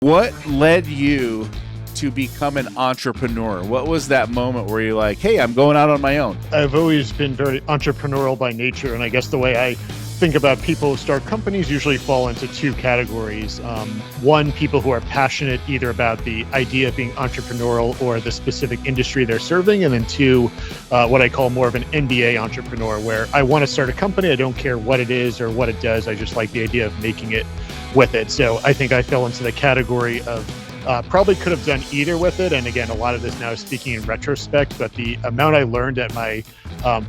What led you to become an entrepreneur? What was that moment where you're like, hey, I'm going out on my own? I've always been very entrepreneurial by nature, and I guess the way I think about people who start companies usually fall into two categories. One, people who are passionate either about the idea of being entrepreneurial or the specific industry they're serving, and then two, what I call more of an MBA entrepreneur, where I want to start a company. I don't care what it is or what it does. I just like the idea of making it with it. So I think I fell into the category of probably could have done either with it. And again, a lot of this now is speaking in retrospect, but the amount I learned at my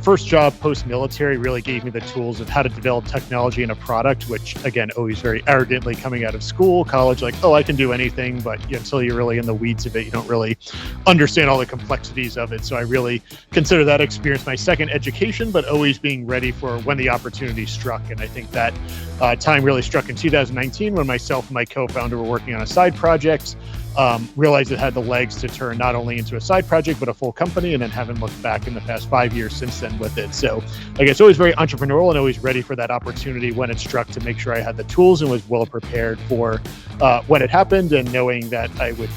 first job post-military really gave me the tools of how to develop technology in a product, which again, always very arrogantly coming out of school, college, like, oh, I can do anything, but until you're really in the weeds of it, you don't really understand all the complexities of it. So I really consider that experience my second education, but always being ready for when the opportunity struck. And I think that time really struck in 2019 when myself and my co-founder were working on a side project. Realized it had the legs to turn not only into a side project, but a full company, and then haven't looked back in the past 5 years since then with it. So I guess always very entrepreneurial and always ready for that opportunity when it struck to make sure I had the tools and was well prepared for when it happened, and knowing that I would,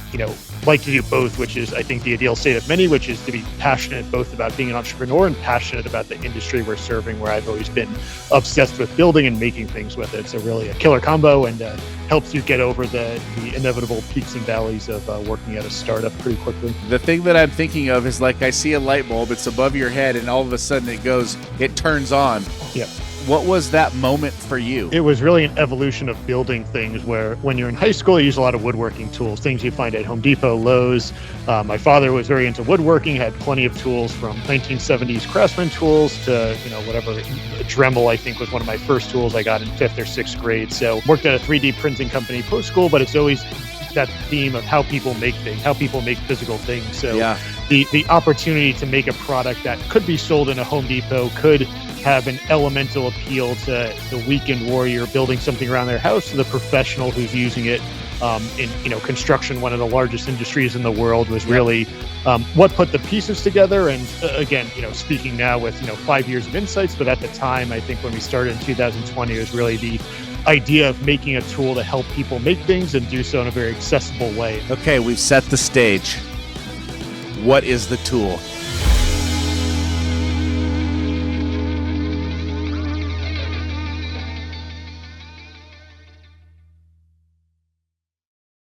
like to do both, which is I think the ideal state of many, which is to be passionate both about being an entrepreneur and passionate about the industry we're serving, where I've always been obsessed with building and making things with it. So really a killer combo, and helps you get over the inevitable peaks and valleys of working at a startup pretty quickly. The thing that I'm thinking of is like I see a light bulb, it's above your head, and all of a sudden it turns on. Yeah. What was that moment for you? It was really an evolution of building things where when you're in high school, you use a lot of woodworking tools, things you find at Home Depot, Lowe's. My father was very into woodworking, had plenty of tools from 1970s Craftsman tools to, whatever, Dremel, I think was one of my first tools I got in 5th or 6th grade. So worked at a 3D printing company post-school, but it's always that theme of how people make things, how people make physical things. So yeah. The opportunity to make a product that could be sold in a Home Depot, could have an elemental appeal to the weekend warrior building something around their house, to the professional who's using it in construction, one of the largest industries in the world, was really what put the pieces together. And again, speaking now with 5 years of insights, but at the time, I think when we started in 2020, it was really the idea of making a tool to help people make things and do so in a very accessible way. Okay, we've set the stage. What is the tool?